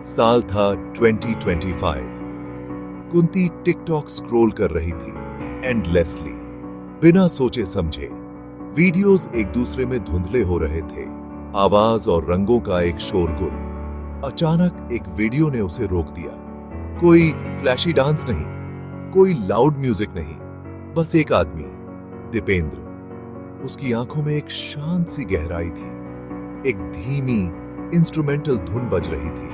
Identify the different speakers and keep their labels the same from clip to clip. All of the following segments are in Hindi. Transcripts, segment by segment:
Speaker 1: साल था 2025। कुंती टिकटॉक स्क्रॉल कर रही थी एंडलेसली, बिना सोचे समझे। वीडियोस एक दूसरे में धुंधले हो रहे थे, आवाज और रंगों का एक शोरगुल। अचानक एक वीडियो ने उसे रोक दिया। कोई फ्लैशी डांस नहीं, कोई लाउड म्यूजिक नहीं, बस एक आदमी, दीपेंद्र। उसकी आंखों में एक शांत सी गहराई थी। एक धीमी इंस्ट्रूमेंटल धुन बज रही थी।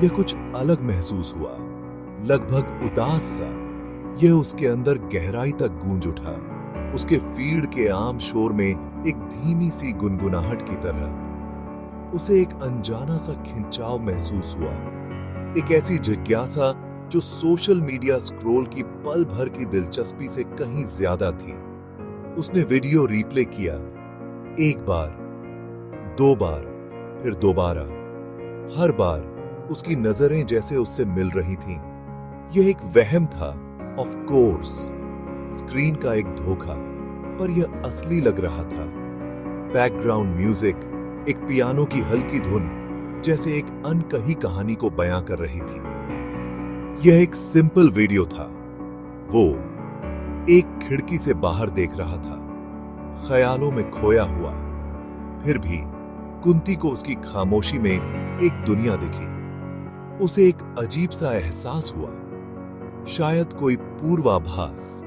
Speaker 1: यह कुछ अलग महसूस हुआ, लगभग उदास सा। यह उसके अंदर गहराई तक गूंज उठा, उसके फीड के आम शोर में एक धीमी सी गुनगुनाहट की तरह। उसे एक अनजाना सा खिंचाव महसूस हुआ, एक ऐसी जिज्ञासा जो सोशल मीडिया स्क्रॉल की पल भर की दिलचस्पी से कहीं ज्यादा थी। उसने वीडियो रिप्ले किया, एक बार, दो बार, फिर दोबारा। हर बार उसकी नजरें जैसे उससे मिल रही थीं। यह एक वहम था, ऑफ कोर्स, स्क्रीन का एक धोखा, पर यह असली लग रहा था। बैकग्राउंड म्यूजिक, एक पियानो की हल्की धुन, जैसे एक अनकही कहानी को बयां कर रही थी। यह एक सिंपल वीडियो था। वो एक खिड़की से बाहर देख रहा था, ख्यालों में खोया हुआ। फिर भी कुंती को उसकी खामोशी में एक दुनिया दिखी। उसे एक अजीब सा एहसास हुआ, शायद कोई पूर्वाभास,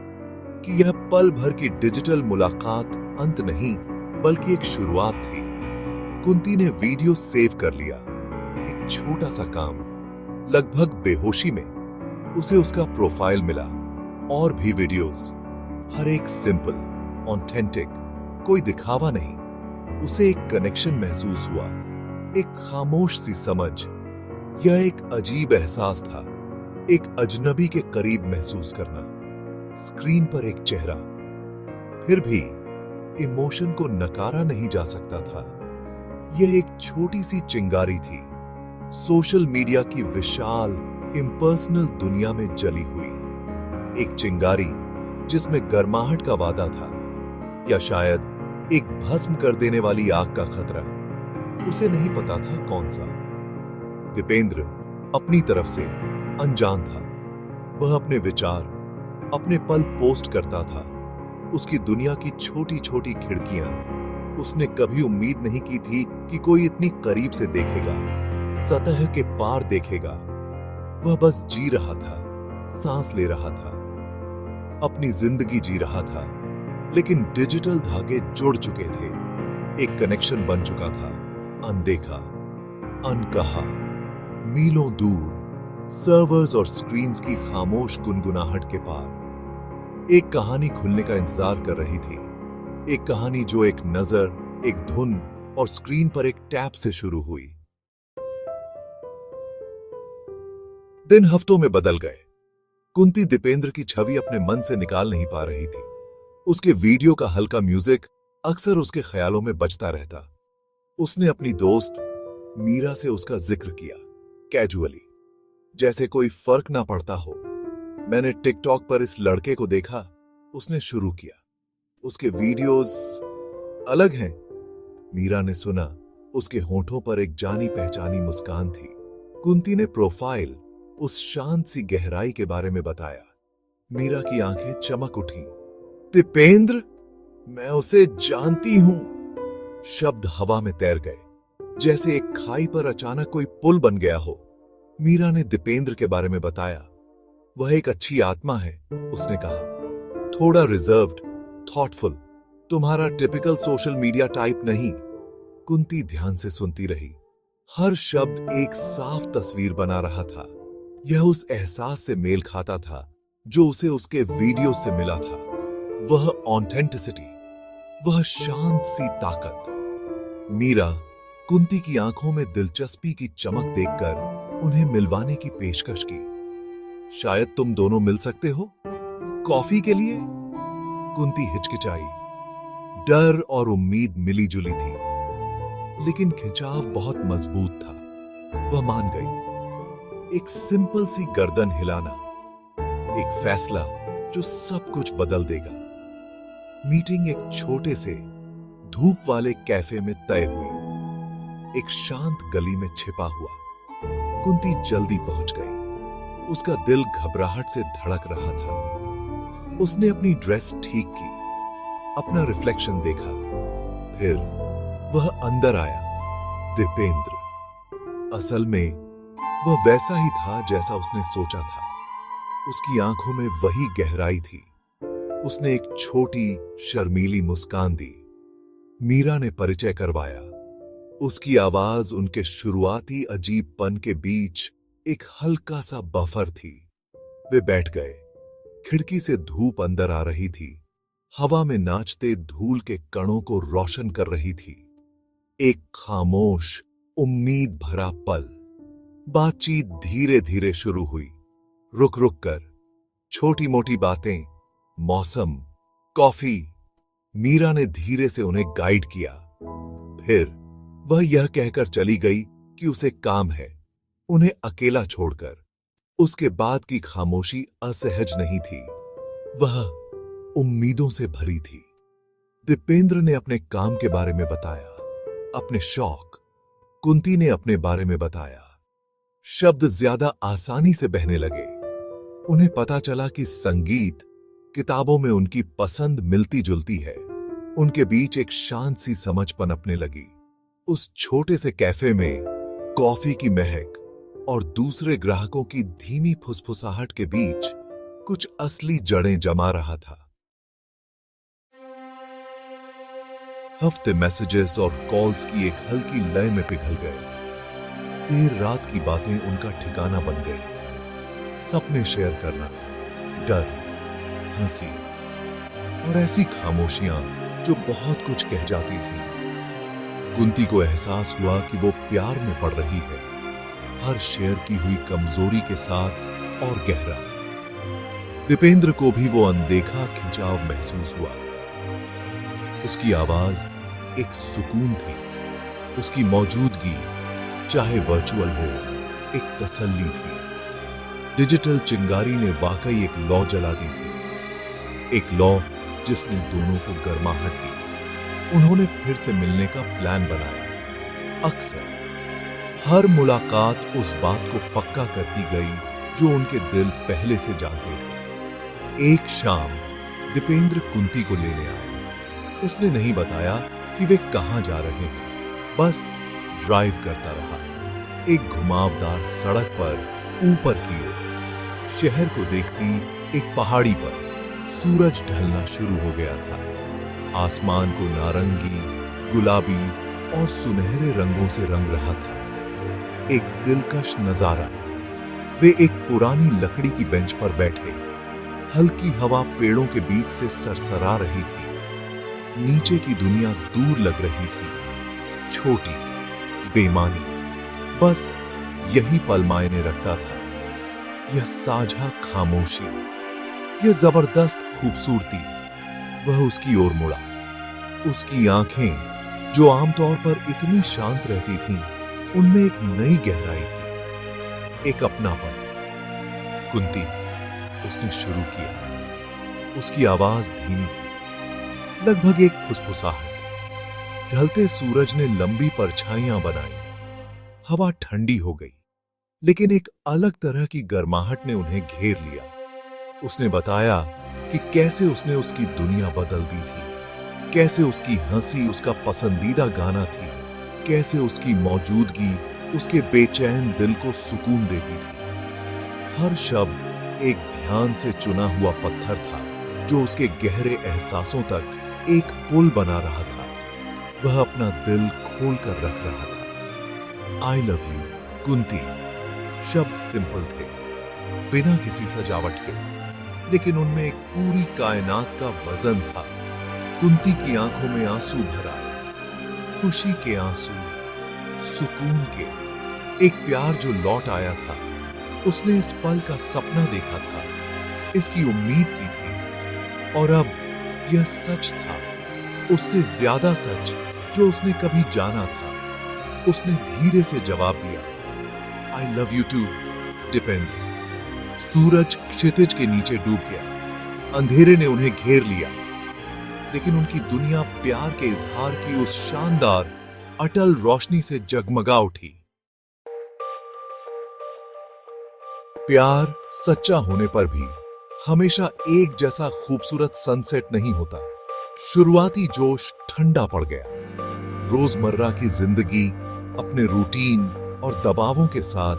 Speaker 1: कि यह पल भर की डिजिटल मुलाकात अंत नहीं, बल्कि एक शुरुआत थी। कुंती ने वीडियो सेव कर लिया। एक छोटा सा काम, लगभग बेहोशी में उसे उसका प्रोफाइल मिला। और भी वीडियोस, हर एक सिंपल, ऑथेंटिक, कोई दिखावा नहीं। उसे एक कनेक्शन महसूस हुआ, एक खामोश सी समझ। यह एक अजीब एहसास था, एक अजनबी के करीब महसूस करना। स्क्रीन पर एक चेहरा, फिर भी इमोशन को नकारा नहीं जा सकता था। यह एक छोटी सी चिंगारी थी, सोशल मीडिया की विशाल इम्पर्सनल दुनिया में जली हुई। एक चिंगारी जिसमें गर्माहट का वादा था, या शायद एक भस्म कर देने वाली आग का खतरा। उसे नहीं पता था कौन सा। दीपेंद्र अपनी तरफ से अनजान था। वह अपने विचार, अपने पल पोस्ट करता था। उसकी दुनिया की छोटी छोटी खिड़कियां। उसने कभी उम्मीद नहीं की थी कि कोई इतनी करीब से देखेगा, सतह के पार देखेगा। वह बस जी रहा था, सांस ले रहा था, अपनी जिंदगी जी रहा था। लेकिन डिजिटल धागे जुड़ चुके थे, एक कनेक्शन बन चुका था, अनदेखा, अनकहा, मीलों दूर, सर्वर्स और स्क्रीन्स की खामोश गुनगुनाहट के पार। एक कहानी खुलने का इंतजार कर रही थी, एक कहानी जो एक नजर, एक धुन और स्क्रीन पर एक टैप से शुरू हुई। दिन हफ्तों में बदल गए। कुंती दीपेंद्र की छवि अपने मन से निकाल नहीं पा रही थी। उसके वीडियो का हल्का म्यूजिक अक्सर उसके ख्यालों में बजता रहता। उसने अपनी दोस्त मीरा से उसका जिक्र किया, कैजुअली, जैसे कोई फर्क ना पड़ता हो। मैंने टिकटॉक पर इस लड़के को देखा, उसने शुरू किया। उसके वीडियोस अलग हैं। मीरा ने सुना, उसके होठों पर एक जानी पहचानी मुस्कान थी। कुंती ने प्रोफाइल, उस शांत सी गहराई के बारे में बताया। मीरा की आंखें चमक उठी। दीपेंद्र, मैं उसे जानती हूं। शब्द हवा में तैर गए, जैसे एक खाई पर अचानक कोई पुल बन गया हो। मीरा ने दीपेंद्र के बारे में बताया। वह एक अच्छी आत्मा है, उसने कहा, थोड़ा रिजर्व्ड, थॉटफुल, तुम्हारा टिपिकल सोशल मीडिया टाइप नहीं। कुंती ध्यान से सुनती रही। हर शब्द एक साफ तस्वीर बना रहा था। यह उस एहसास से मेल खाता था जो उसे उसके वीडियो से मिला था। वह ऑथेंटिसिटी, वह शांत सी ताकत। मीरा कुंती की आंखों में दिलचस्पी की चमक देखकर उन्हें मिलवाने की पेशकश की। शायद तुम दोनों मिल सकते हो, कॉफी के लिए। कुंती हिचकिचाई। डर और उम्मीद मिली जुली थी, लेकिन खिंचाव बहुत मजबूत था। वह मान गई। एक सिंपल सी गर्दन हिलाना, एक फैसला जो सब कुछ बदल देगा। मीटिंग एक छोटे से धूप वाले कैफे में तय हुई, एक शांत गली में छिपा हुआ। कुंती जल्दी पहुंच गई। उसका दिल घबराहट से धड़क रहा था। उसने अपनी ड्रेस ठीक की, अपना रिफ्लेक्शन देखा, फिर वह अंदर आया। दीपेंद्र असल में वह वैसा ही था जैसा उसने सोचा था। उसकी आंखों में वही गहराई थी। उसने एक छोटी शर्मीली मुस्कान दी। मीरा ने परिचय करवाया। उसकी आवाज उनके शुरुआती अजीबपन के बीच एक हल्का सा बफर थी। वे बैठ गए। खिड़की से धूप अंदर आ रही थी, हवा में नाचते धूल के कणों को रोशन कर रही थी। एक खामोश, उम्मीद भरा पल। बातचीत धीरे धीरे शुरू हुई, रुक रुक कर। छोटी मोटी बातें, मौसम, कॉफी। मीरा ने धीरे से उन्हें गाइड किया। फिर वह यह कहकर चली गई कि उसे काम है, उन्हें अकेला छोड़कर। उसके बाद की खामोशी असहज नहीं थी, वह उम्मीदों से भरी थी। दीपेंद्र ने अपने काम के बारे में बताया, अपने शौक। कुंती ने अपने बारे में बताया। शब्द ज्यादा आसानी से बहने लगे। उन्हें पता चला कि संगीत, किताबों में उनकी पसंद मिलती जुलती है। उनके बीच एक शांत सी समझ पनपने लगी। उस छोटे से कैफे में कॉफी की महक और दूसरे ग्राहकों की धीमी फुसफुसाहट के बीच कुछ असली जड़ें जमा रहा था। हफ्ते मैसेजेस और कॉल्स की एक हल्की लय में पिघल गए। देर रात की बातें उनका ठिकाना बन गई। सपने शेयर करना, डर, हंसी और ऐसी खामोशियां जो बहुत कुछ कह जाती थी। कुंती को एहसास हुआ कि वो प्यार में पड़ रही है, हर शेयर की हुई कमजोरी के साथ और गहरा। दीपेंद्र को भी वो अनदेखा खिंचाव महसूस हुआ। उसकी आवाज एक सुकून थी। उसकी मौजूदगी, चाहे वर्चुअल हो, एक तसल्ली थी। डिजिटल चिंगारी ने वाकई एक लौ जला दी थी, एक लौ जिसने दोनों को गर्माहट दी। उन्होंने फिर से मिलने का प्लान बनाया। अक्सर हर मुलाकात उस बात को पक्का करती गई जो उनके दिल पहले से जानते थे। एक शाम दीपेंद्र कुंती को लेने आया। उसने नहीं बताया कि वे कहां जा रहे हैं, बस ड्राइव करता रहा। एक घुमावदार सड़क पर ऊपर की ओर। शहर को देखती एक पहाड़ी पर सूरज ढलना शुरू हो गया था। आसमान को नारंगी, गुलाबी और सुनहरे रंगों से रंग रहा था। एक दिलकश नजारा। वे एक पुरानी लकड़ी की बेंच पर बैठे। हल्की हवा पेड़ों के बीच से सरसरा रही थी। नीचे की दुनिया दूर लग रही थी, छोटी, बेमानी। बस यही पल मायने रखता था। यह साझा खामोशी, यह जबरदस्त खूबसूरती। वह उसकी ओर मुड़ा। उसकी आंखें, जो आमतौर पर इतनी शांत रहती थीं, उनमें एक नई गहराई थी, एक अपनापन। कुंती, उसने शुरू किया। उसकी आवाज धीमी थी, लगभग एक फुसफुसाहट। ढलते सूरज ने लंबी परछाइयां बनाई। हवा ठंडी हो गई, लेकिन एक अलग तरह की गर्माहट ने उन्हें घेर लिया। उसने बताया कि कैसे उसने उसकी दुनिया बदल दी थी, कैसे उसकी हंसी उसका पसंदीदा गाना थी, कैसे उसकी मौजूदगी उसके बेचैन दिल को सुकून देती थी। हर शब्द एक ध्यान से चुना हुआ पत्थर था, जो उसके गहरे एहसासों तक एक पुल बना रहा था। वह अपना दिल खोल कर रख रहा था। आई लव यू कुंती। शब्द सिंपल थे, बिना किसी सजावट के, लेकिन उनमें एक पूरी कायनात का वजन था। कुंती की आंखों में आंसू भरा, खुशी के आंसू, सुकून के, एक प्यार जो लौट आया था। उसने इस पल का सपना देखा था, इसकी उम्मीद की थी, और अब यह सच था, उससे ज्यादा सच जो उसने कभी जाना था। उसने धीरे से जवाब दिया, I love you too Dipendra. सूरज क्षितिज के नीचे डूब गया। अंधेरे ने उन्हें घेर लिया, लेकिन उनकी दुनिया प्यार के इजहार की उस शानदार, अटल रोशनी से जगमगा उठी। प्यार सच्चा होने पर भी हमेशा एक जैसा खूबसूरत सनसेट नहीं होता। शुरुआती जोश ठंडा पड़ गया। रोजमर्रा की जिंदगी अपने रूटीन और दबावों के साथ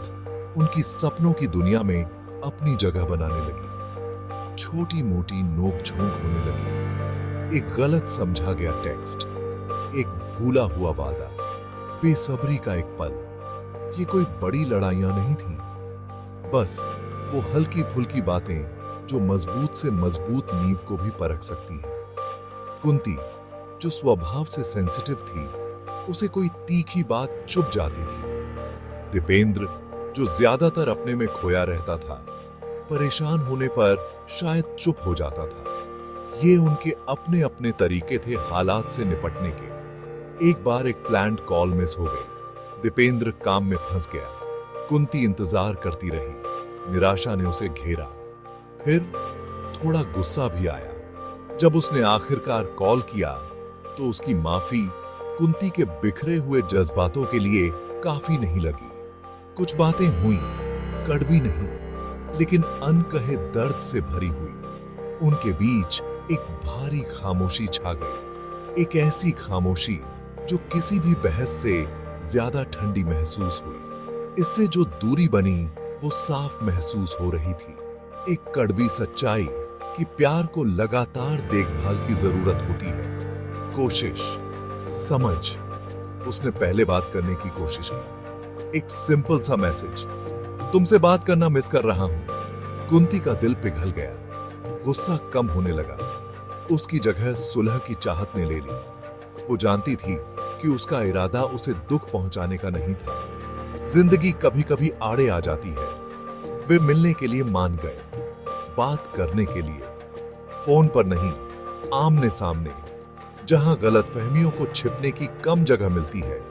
Speaker 1: उनकी सपनों की दुनिया में अपनी जगह बनाने लगी। छोटी मोटी नोक-झोंक होने लगी। एक गलत समझा गया टेक्स्ट, एक भूला हुआ वादा, बेसब्री का एक पल। ये कोई बड़ी लड़ाइयां नहीं थी, बस वो हल्की फुल्की बातें जो मजबूत से मजबूत नींव को भी परख सकती हैं। कुंती, जो स्वभाव से सेंसिटिव थी, उसे कोई तीखी बात चुभ जाती थी। दीपेंद्र, जो ज्यादातर अपने में खोया रहता था, परेशान होने पर शायद चुप हो जाता था। ये उनके अपने अपने तरीके थे हालात से निपटने के। एक बार एक प्लान्ड कॉल मिस हो गई। दीपेंद्र काम में फंस गया। कुंती इंतजार करती रही। निराशा ने उसे घेरा। फिर थोड़ा गुस्सा भी आया। जब उसने आखिरकार कॉल किया तो उसकी माफी कुंती के बिखरे हुए जज्बातों के लिए काफी नहीं लगी। कुछ बातें हुई, कड़वी नहीं, लेकिन अनकहे दर्द से भरी हुई। उनके बीच एक भारी खामोशी छा गई। एक ऐसी खामोशी जो किसी भी बहस से ज्यादा ठंडी महसूस हुई। इससे जो दूरी बनी वो साफ महसूस हो रही थी। एक कड़वी सच्चाई कि प्यार को लगातार देखभाल की जरूरत होती है। कोशिश, समझ। उसने पहले बात करने की कोशिश की। एक सिंपल सा मैसेज, तुमसे बात करना मिस कर रहा हूं। कुंती का दिल पिघल गया। गुस्सा कम होने लगा। उसकी जगह सुलह की चाहत ने ले ली। वो जानती थी कि उसका इरादा उसे दुख पहुंचाने का नहीं था। जिंदगी कभी कभी आड़े आ जाती है। वे मिलने के लिए मान गए, बात करने के लिए। फोन पर नहीं, आमने सामने, जहां गलतफहमियों को छिपने की कम जगह मिलती है,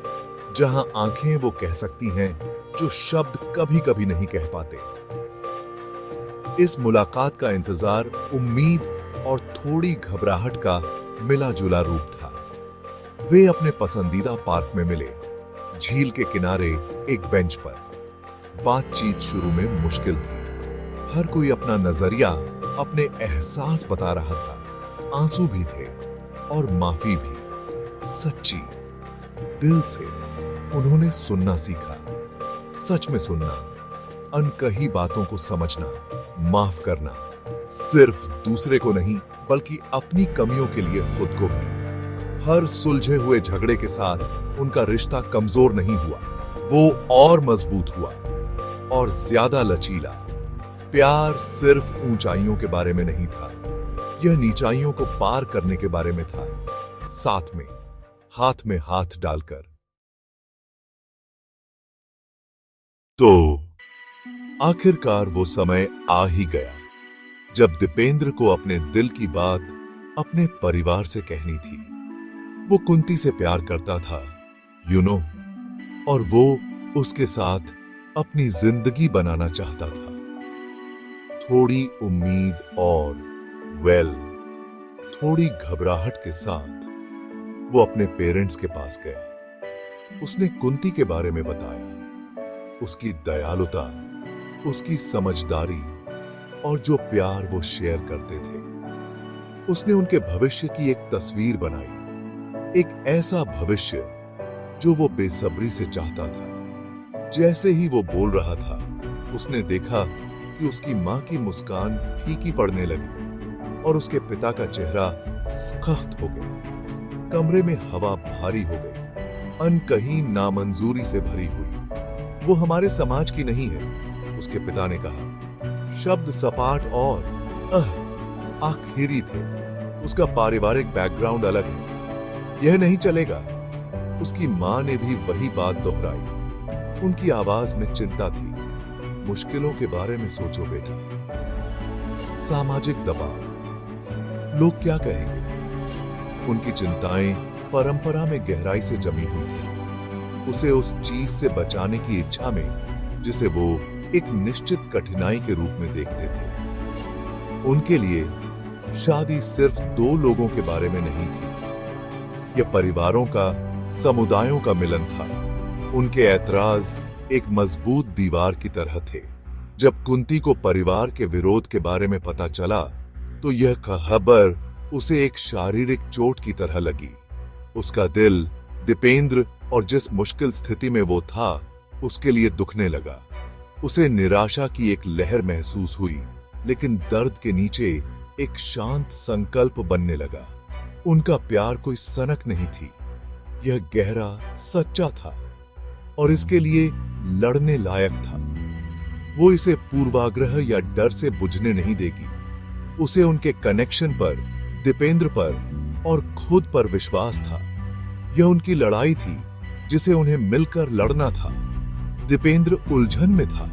Speaker 1: जहां आंखें वो कह सकती हैं जो शब्द कभी कभी नहीं कह पाते। इस मुलाकात का इंतजार उम्मीद और थोड़ी घबराहट का मिला जुला रूप था। वे अपने पसंदीदा पार्क में मिले, झील के किनारे एक बेंच पर। बातचीत शुरू में मुश्किल थी। हर कोई अपना नजरिया, अपने एहसास बता रहा था। आंसू भी थे और माफी भी, सच्ची, दिल से। उन्होंने सुनना सीखा, सच में सुनना, अनकही बातों को समझना, माफ करना, सिर्फ दूसरे को नहीं बल्कि अपनी कमियों के लिए खुद को भी। हर सुलझे हुए झगड़े के साथ उनका रिश्ता कमजोर नहीं हुआ, वो और मजबूत हुआ और ज्यादा लचीला। प्यार सिर्फ ऊंचाइयों के बारे में नहीं था, यह नीचाइयों को पार करने के बारे में था, साथ में हाथ डालकर। तो आखिरकार वो समय आ ही गया जब दीपेंद्र को अपने दिल की बात अपने परिवार से कहनी थी। वो कुंती से प्यार करता था, और वो उसके साथ अपनी जिंदगी बनाना चाहता था। थोड़ी उम्मीद और थोड़ी घबराहट के साथ वो अपने पेरेंट्स के पास गया। उसने कुंती के बारे में बताया, उसकी दयालुता, उसकी समझदारी और जो प्यार वो शेयर करते थे। उसने उनके भविष्य की एक तस्वीर बनाई, एक ऐसा भविष्य जो वो बेसब्री से चाहता था। जैसे ही वो बोल रहा था, उसने देखा कि उसकी मां की मुस्कान फीकी पड़ने लगी और उसके पिता का चेहरा सख्त हो गया। कमरे में हवा भारी हो गई, अनकही नामंजूरी से भरी हुई। वो हमारे समाज की नहीं है, उसके पिता ने कहा। शब्द सपाट और आखिरी थे। उसका पारिवारिक बैकग्राउंड अलग है, यह नहीं चलेगा। उसकी मां ने भी वही बात दोहराई। उनकी आवाज में चिंता थी। मुश्किलों के बारे में सोचो बेटा। सामाजिक दबाव, लोग क्या कहेंगे। उनकी चिंताएं परंपरा में गहराई से जमी हुई थी। उसे उस चीज से बचाने की इच्छा में जिसे वो एक निश्चित कठिनाई के रूप में देखते थे। उनके लिए शादी सिर्फ दो लोगों के बारे में नहीं थी, यह परिवारों का, समुदायों का मिलन था। उनके ऐतराज एक मजबूत दीवार की तरह थे, जब कुंती को परिवार के विरोध के बारे में पता चला तो यह खबर उसे एक शारीरिक चोट की तरह लगी। उसका दिल दीपेंद्र और जिस मुश्किल स्थिति में वो था उसके लिए दुखने लगा। उसे निराशा की एक लहर महसूस हुई, लेकिन दर्द के नीचे एक शांत संकल्प बनने लगा। उनका प्यार कोई सनक नहीं थी, यह गहरा सच्चा था और इसके लिए लड़ने लायक था। वो इसे पूर्वाग्रह या डर से बुझने नहीं देगी। उसे उनके कनेक्शन पर, दीपेंद्र पर और खुद पर विश्वास था। यह उनकी लड़ाई थी जिसे उन्हें मिलकर लड़ना था। दीपेंद्र उलझन में था।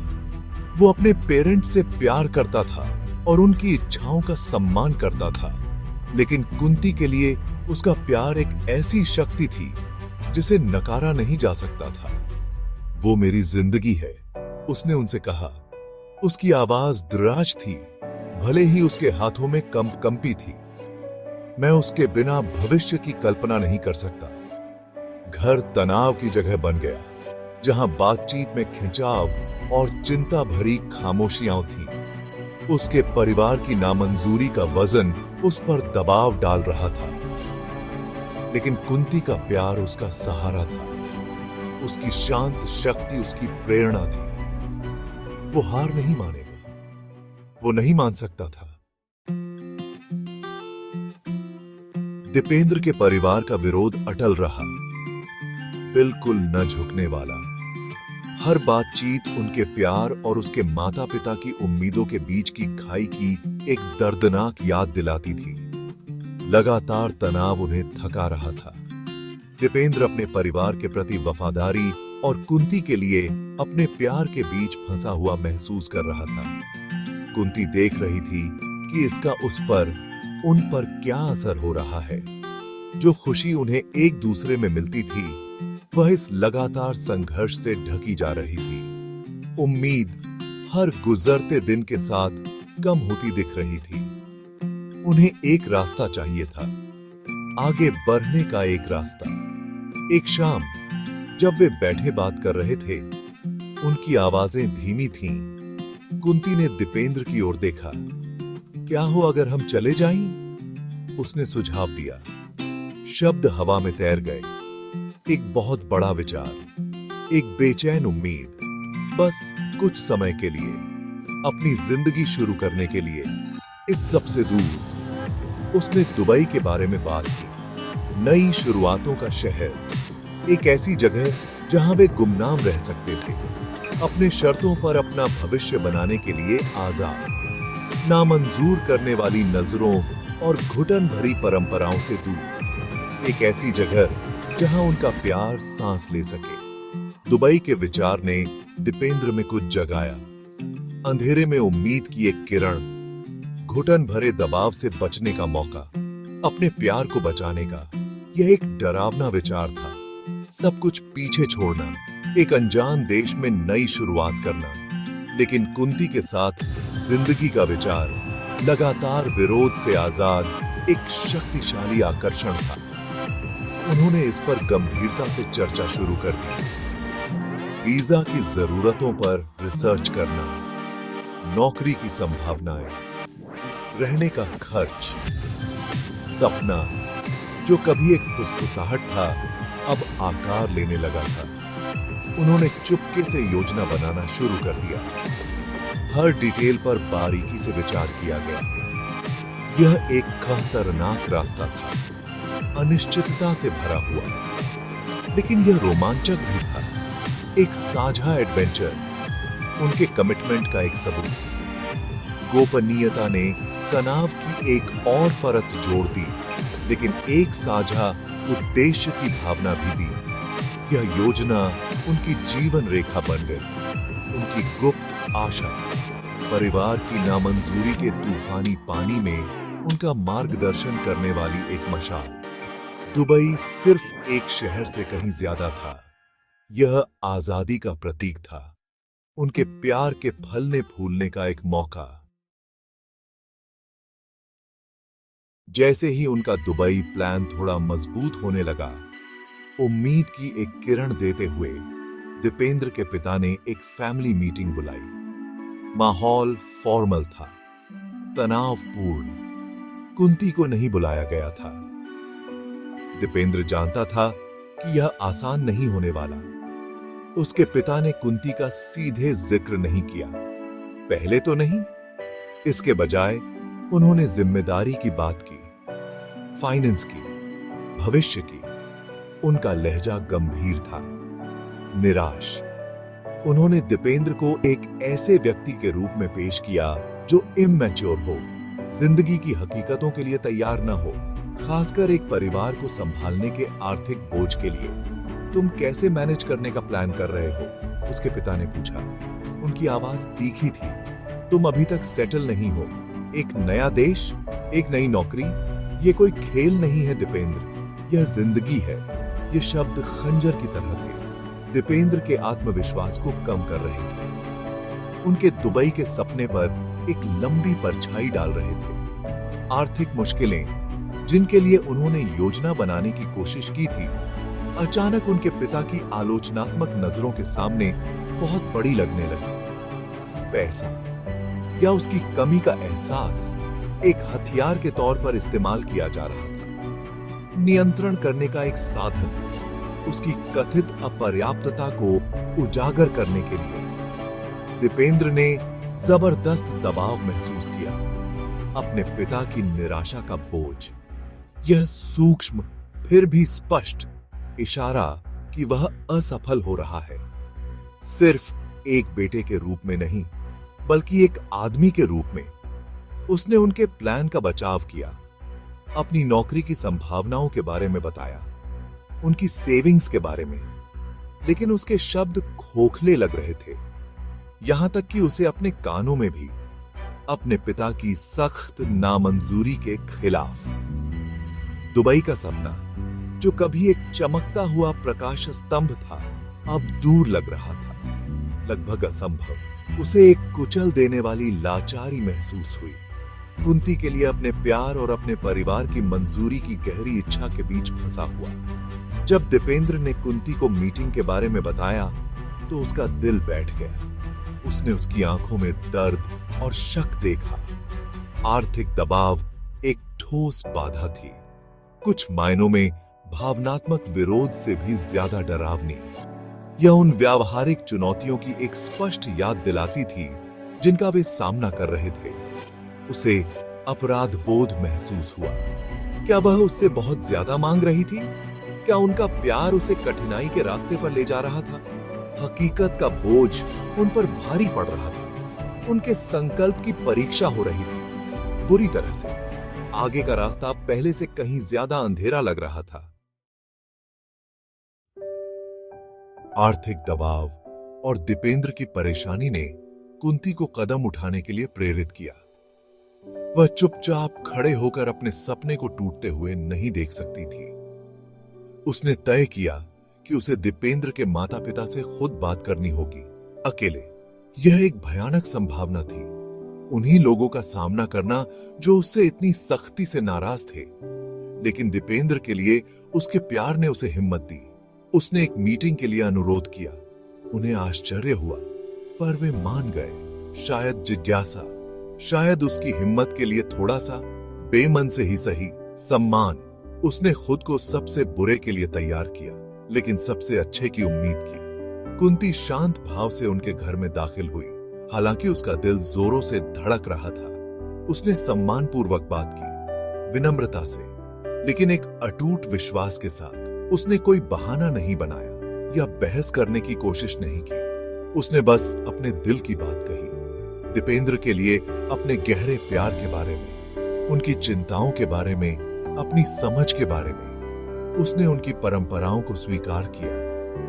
Speaker 1: वो अपने पेरेंट्स से प्यार करता था और उनकी इच्छाओं का सम्मान करता था, लेकिन कुंती के लिए उसका प्यार एक ऐसी शक्ति थी जिसे नकारा नहीं जा सकता था। वो मेरी जिंदगी है, उसने उनसे कहा। उसकी आवाज दृढ़ थी, भले ही उसके हाथों में कंपी थी। मैं उसके बिना भविष्य की कल्पना नहीं कर सकता। घर तनाव की जगह बन गया, जहां बातचीत में खिंचाव और चिंता भरी खामोशियां थीं। उसके परिवार की नामंजूरी का वजन उस पर दबाव डाल रहा था, लेकिन कुंती का प्यार उसका सहारा था। उसकी शांत शक्ति उसकी प्रेरणा थी। वो हार नहीं मानेगा, वो नहीं मान सकता था। दीपेंद्र के परिवार का विरोध अटल रहा, बिल्कुल न झुकने वाला। हर बातचीत उनके प्यार और उसके माता पिता की उम्मीदों के बीच की खाई की एक दर्दनाक याद दिलाती थी। लगातार तनाव उन्हें थका रहा था। दीपेंद्र अपने परिवार के प्रति वफादारी और कुंती के लिए अपने प्यार के बीच फंसा हुआ महसूस कर रहा था। कुंती देख रही थी कि इसका उन पर क्या असर हो रहा है। जो खुशी उन्हें एक दूसरे में मिलती थी, वह इस लगातार संघर्ष से ढकी जा रही थी। उम्मीद हर गुजरते दिन के साथ कम होती दिख रही थी। उन्हें एक रास्ता चाहिए था, आगे बढ़ने का एक रास्ता। एक शाम जब वे बैठे बात कर रहे थे, उनकी आवाजें धीमी थीं। कुंती ने दीपेंद्र की ओर देखा। क्या हो अगर हम चले जाएं? उसने सुझाव दिया। शब्द हवा में तैर गए। एक बहुत बड़ा विचार, एक बेचैन उम्मीद, बस कुछ समय के लिए, अपनी जिंदगी शुरू करने के लिए, इस सबसे दूर। उसने दुबई के बारे में बात की। नई शुरुआतों का शहर, एक ऐसी जगह जहां वे गुमनाम रह सकते थे, अपने शर्तों पर अपना भविष्य बनाने के लिए आजाद, नामंजूर करने वाली नजरों और घुटन भरी परंपराओं से दूर। एक ऐसी जगह जहां उनका प्यार सांस ले सके। दुबई के विचार ने दीपेंद्र में कुछ जगाया। अंधेरे में उम्मीद की एक किरण, घुटन भरे दबाव से बचने का मौका, अपने प्यार को बचाने का। यह एक डरावना विचार था। सब कुछ पीछे छोड़ना, एक अनजान देश में नई शुरुआत करना। लेकिन कुंती के साथ जिंदगी का विचार, लगातार विरोध से आजाद, एक शक्तिशाली आकर्षण था। उन्होंने इस पर गंभीरता से चर्चा शुरू कर दी। वीजा की जरूरतों पर रिसर्च करना, नौकरी की संभावनाएं, रहने का खर्च, सपना जो कभी एक फुसफुसाहट था अब आकार लेने लगा था। उन्होंने चुपके से योजना बनाना शुरू कर दिया। हर डिटेल पर बारीकी से विचार किया गया। यह एक खतरनाक रास्ता था, अनिश्चितता से भरा हुआ, लेकिन यह रोमांचक भी था। एक साझा एडवेंचर, उनके कमिटमेंट का एक सबूत। गोपनीयता ने तनाव की एक और परत जोड़ दी, लेकिन एक साझा उद्देश्य की भावना भी दी। यह योजना उनकी जीवन रेखा बन गई, उनकी गुप्त आशा। परिवार की नामंजूरी के तूफानी पानी में उनका मार्गदर्शन करने वाली एक मशाल। दुबई सिर्फ एक शहर से कहीं ज्यादा था। यह आजादी का प्रतीक था, उनके प्यार के फलने फूलने का एक मौका। जैसे ही उनका दुबई प्लान थोड़ा मजबूत होने लगा, उम्मीद की एक किरण देते हुए दीपेंद्र के पिता ने एक फैमिली मीटिंग बुलाई। माहौल फॉर्मल था, तनावपूर्ण। कुंती को नहीं बुलाया गया था। दीपेंद्र जानता था कि यह आसान नहीं होने वाला। उसके पिता ने कुंती का सीधे जिक्र नहीं किया, पहले तो नहीं। इसके बजाय उन्होंने जिम्मेदारी की बात की, फाइनेंस की, भविष्य की। उनका लहजा गंभीर था, निराश। उन्होंने दीपेंद्र को एक ऐसे व्यक्ति के रूप में पेश किया जो इमैच्योर हो, जिंदगी की हकीकतों के लिए तैयार न हो, खासकर एक परिवार को संभालने के आर्थिक बोझ के लिए। तुम कैसे मैनेज करने का प्लान कर रहे हो? उसके पिता ने पूछा। उनकी आवाज तीखी थी। तुम अभी तक सेटल नहीं हो। एक नया देश, एक नई नौकरी, ये कोई खेल नहीं है दीपेंद्र, यह जिंदगी है। ये शब्द खंजर की तरह थे, दीपेंद्र के आत्मविश्वास को कम कर रहे थे। उनके दुबई के सपने पर एक लंबी परछाई डाल रहे थे। आर्थिक मुश्किलें, जिनके लिए उन्होंने योजना बनाने की कोशिश की थी, अचानक उनके पिता की आलोचनात्मक नजरों के सामने बहुत बड़ी लगने लगी। पैसा या उसकी कमी का एहसास एक हथियार के तौर पर इस्तेमाल किया जा रहा था, नियंत्रण करने का एक साधन, उसकी कथित अपर्याप्तता को उजागर करने के लिए। दीपेंद्र ने जबरदस्त दबाव महसूस किया, अपने पिता की निराशा का बोझ, यह सूक्ष्म फिर भी स्पष्ट इशारा कि वह असफल हो रहा है, सिर्फ एक बेटे के रूप में नहीं, बल्कि एक आदमी के रूप में। उसने उनके प्लान का बचाव किया, अपनी नौकरी की संभावनाओं के बारे में बताया, उनकी सेविंग्स के बारे में, लेकिन उसके शब्द खोखले लग रहे थे, यहां तक कि उसे अपने कानों में भी, अपने पिता की सख्त नामंजूरी के खिलाफ। दुबई का सपना, जो कभी एक चमकता हुआ प्रकाश स्तंभ था, अब दूर लग रहा था, लगभग असंभव। उसे एक कुचल देने वाली लाचारी महसूस हुई। कुंती के लिए अपने प्यार और अपने परिवार की मंजूरी की गहरी इच्छा के बीच फंसा हुआ। जब दीपेंद्र ने कुंती को मीटिंग के बारे में बताया तो उसका दिल बैठ गया। उसने उसकी आंखों में दर्द और शक देखा। आर्थिक दबाव एक ठोस बाधा थी, कुछ मायनों में भावनात्मक विरोध से भी ज्यादा डरावनी। यह उन व्यावहारिक चुनौतियों की एक स्पष्ट याद दिलाती थी जिनका वे सामना कर रहे थे। उसे अपराध बोध महसूस हुआ। क्या वह उससे बहुत ज्यादा मांग रही थी? क्या उनका प्यार उसे कठिनाई के रास्ते पर ले जा रहा था? हकीकत का बोझ उन पर भारी पड़ रहा था। उनके संकल्प की परीक्षा हो रही थी, बुरी तरह से। आगे का रास्ता पहले से कहीं ज्यादा अंधेरा लग रहा था। आर्थिक दबाव और दीपेंद्र की परेशानी ने कुंती को कदम उठाने के लिए प्रेरित किया। वह चुपचाप खड़े होकर अपने सपने को टूटते हुए नहीं देख सकती थी। उसने तय किया कि उसे दीपेंद्र के माता पिता से खुद बात करनी होगी, अकेले। यह एक भयानक संभावना थी, उन्हीं लोगों का सामना करना जो उससे इतनी सख्ती से नाराज थे। लेकिन दीपेंद्र के लिए उसके प्यार ने उसे हिम्मत दी। उसने एक मीटिंग के लिए अनुरोध किया। उन्हें आश्चर्य हुआ, पर वे मान गए। शायद जिज्ञासा, शायद उसकी हिम्मत के लिए थोड़ा सा, बेमन से ही सही, सम्मान। उसने खुद को सबसे बुरे के लिए तैयार किया, लेकिन सबसे अच्छे की उम्मीद की। कुंती शांत भाव से उनके घर में दाखिल हुई, हालांकि उसका दिल जोरों से धड़क रहा था। उसने सम्मानपूर्वक बात की, विनम्रता से, लेकिन एक अटूट विश्वास के साथ। उसने कोई बहाना नहीं बनाया या बहस करने की कोशिश नहीं की। उसने बस अपने दिल की बात कही। दीपेंद्र के लिए अपने गहरे प्यार के बारे में, उनकी चिंताओं के बारे में, अपनी समझ के बारे में। उसने उनकी परंपराओं को स्वीकार किया,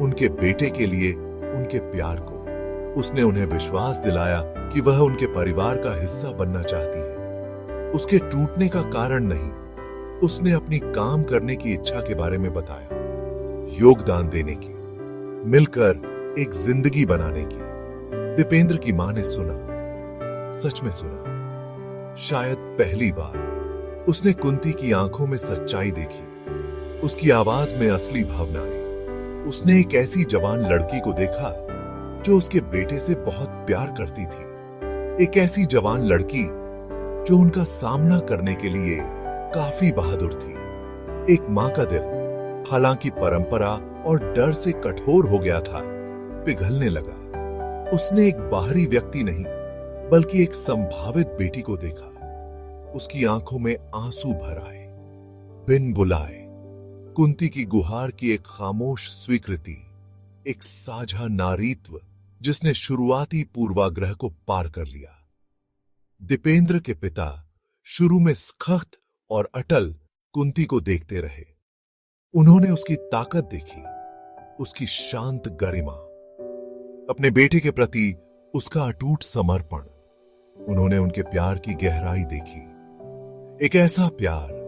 Speaker 1: उनके बेटे के लिए उनके प्यार को। उसने उन्हें विश्वास दिलाया कि वह उनके परिवार का हिस्सा बनना चाहती है। उसके टूटने का कारण नहीं, उसने अपनी काम करने की इच्छा के बारे में बताया, योगदान देने की, मिलकर एक जिंदगी बनाने की। दीपेंद्र की मां ने सुना, सच में सुना। शायद पहली बार उसने कुंती की आंखों में सच्चाई देखी, उसकी आवाज में असली भावनाएं। उसने एक ऐसी जवान लड़की को देखा जो उसके बेटे से बहुत प्यार करती थी, एक ऐसी जवान लड़की जो उनका सामना करने के लिए काफी बहादुर थी। एक मां का दिल, हालांकि परंपरा और डर से कठोर हो गया था, पिघलने लगा। उसने एक बाहरी व्यक्ति नहीं बल्कि एक संभावित बेटी को देखा। उसकी आंखों में आंसू भर आए। बिन बुलाए कुंती की गुहार की एक खामोश स्वीकृति, एक साझा नारीत्व जिसने शुरुआती पूर्वाग्रह को पार कर लिया। दीपेंद्र के पिता शुरू में सख्त और अटल कुंती को देखते रहे। उन्होंने उसकी ताकत देखी, उसकी शांत गरिमा, अपने बेटे के प्रति उसका अटूट समर्पण। उन्होंने उनके प्यार की गहराई देखी, एक ऐसा प्यार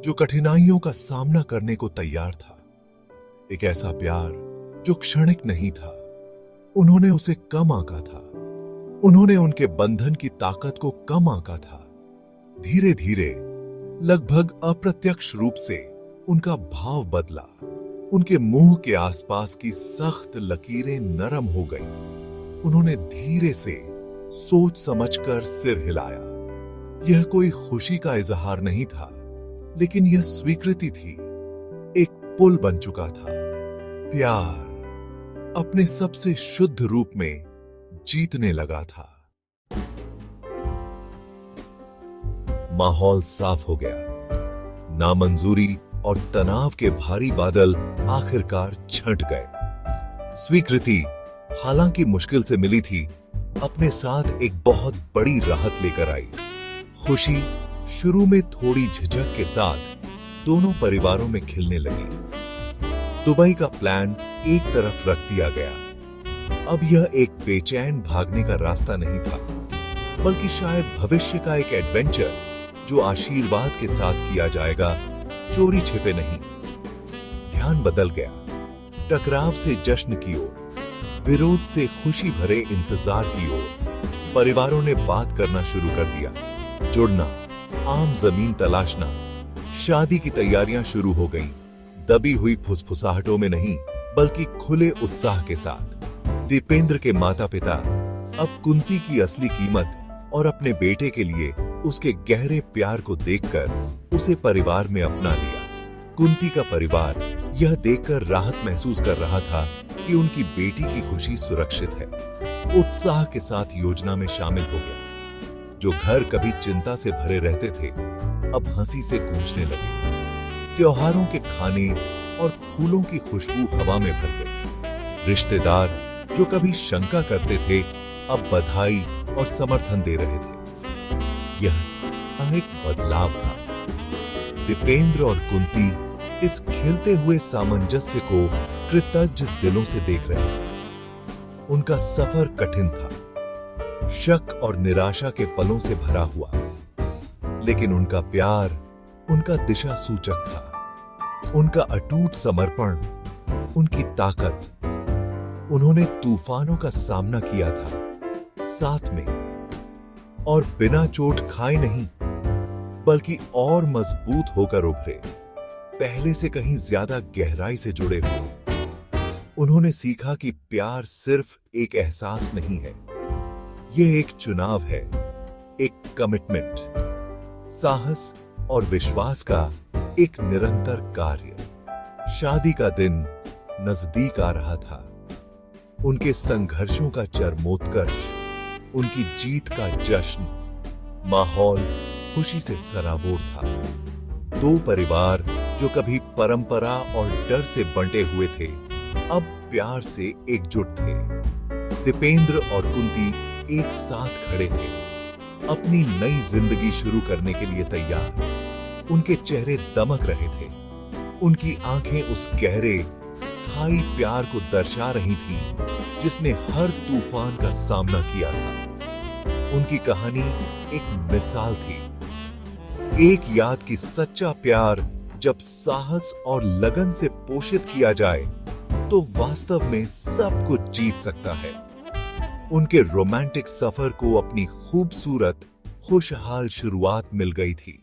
Speaker 1: जो कठिनाइयों का सामना करने को तैयार था, एक ऐसा प्यार जो क्षणिक नहीं था। उन्होंने उसे कम आंका था, उन्होंने उनके बंधन की ताकत को कम आंका था। धीरे धीरे, लगभग अप्रत्यक्ष रूप से उनका भाव बदला। उनके मुंह के आसपास की सख्त लकीरें नरम हो गईं। उन्होंने धीरे से सोच समझकर सिर हिलाया। यह कोई खुशी का इजहार नहीं था, लेकिन यह स्वीकृति थी। एक पुल बन चुका था। प्यार अपने सबसे शुद्ध रूप में जीतने लगा था। माहौल साफ हो गया। नामंजूरी और तनाव के भारी बादल आखिरकार छंट गए। स्वीकृति, हालांकि मुश्किल से मिली थी, अपने साथ एक बहुत बड़ी राहत लेकर आई। खुशी शुरू में थोड़ी झिझक के साथ दोनों परिवारों में खिलने लगी। दुबई का प्लान एक तरफ रख दिया गया। अब यह एक बेचैन भागने का रास्ता नहीं था, बल्कि शायद भविष्य का एक एडवेंचर जो आशीर्वाद के साथ किया जाएगा, चोरी छिपे नहीं। ध्यान बदल गया। टकराव से जश्न की ओर, विरोध से खुशी भरे इंतजार की ओर। परिवारों ने बात करना शुरू कर दिया, जुड़ना, आम जमीन तलाशना। शादी की तैयारियां शुरू हो गईं, दबी हुई फुसफुसाहटों में नहीं, बल्कि खुले उत्साह के साथ। दीपेंद्र के माता पिता अब कुंती की असली कीमत और अपने बेटे के लिए उसके गहरे प्यार को देखकर उसे परिवार में अपना लिया। कुंती का परिवार यह देखकर राहत महसूस कर रहा था कि उनकी बेटी की खुशी सुरक्षित है। उत्साह के साथ योजना में शामिल हो गया। जो घर कभी चिंता से भरे रहते थे, अब हंसी से गूंजने लगे। त्योहारों के खाने और फूलों की खुशबू हवा में भर गई। रिश्तेदार जो कभी शंका करते थे, अब बधाई और समर्थन दे रहे थे। यह एक बदलाव था। दीपेंद्र और कुंती इस खिलते हुए सामंजस्य को कृतज्ञ दिलों से देख रहे थे। उनका सफर कठिन था, शक और निराशा के पलों से भरा हुआ, लेकिन उनका प्यार उनका दिशा सूचक था। उनका अटूट समर्पण, उनकी ताकत। उन्होंने तूफानों का सामना किया था साथ में, और बिना चोट खाए नहीं, बल्कि और मजबूत होकर उभरे, पहले से कहीं ज्यादा गहराई से जुड़े हुए। उन्होंने सीखा कि प्यार सिर्फ एक एहसास नहीं है, यह एक चुनाव है, एक कमिटमेंट, साहस और विश्वास का एक निरंतर कार्य। शादी का दिन नजदीक आ रहा था। उनके संघर्षों का चरमोत्कर्ष, उनकी जीत का जश्न। माहौल खुशी से सराबोर था। दो परिवार जो कभी परंपरा और डर से बंटे हुए थे, अब प्यार से एकजुट थे। दीपेंद्र और कुंती एक साथ खड़े थे, अपनी नई जिंदगी शुरू करने के लिए तैयार। उनके चेहरे दमक रहे थे। उनकी आंखें उस गहरे, स्थायी प्यार को दर्शा रही थीं, जिसने हर तूफान का सामना किया था। उनकी कहानी एक मिसाल थी, एक याद की सच्चा प्यार जब साहस और लगन से पोषित किया जाए, तो वास्तव में सब कुछ जीत सकता है। उनके रोमांटिक सफर को अपनी खूबसूरत, खुशहाल शुरुआत मिल गई थी।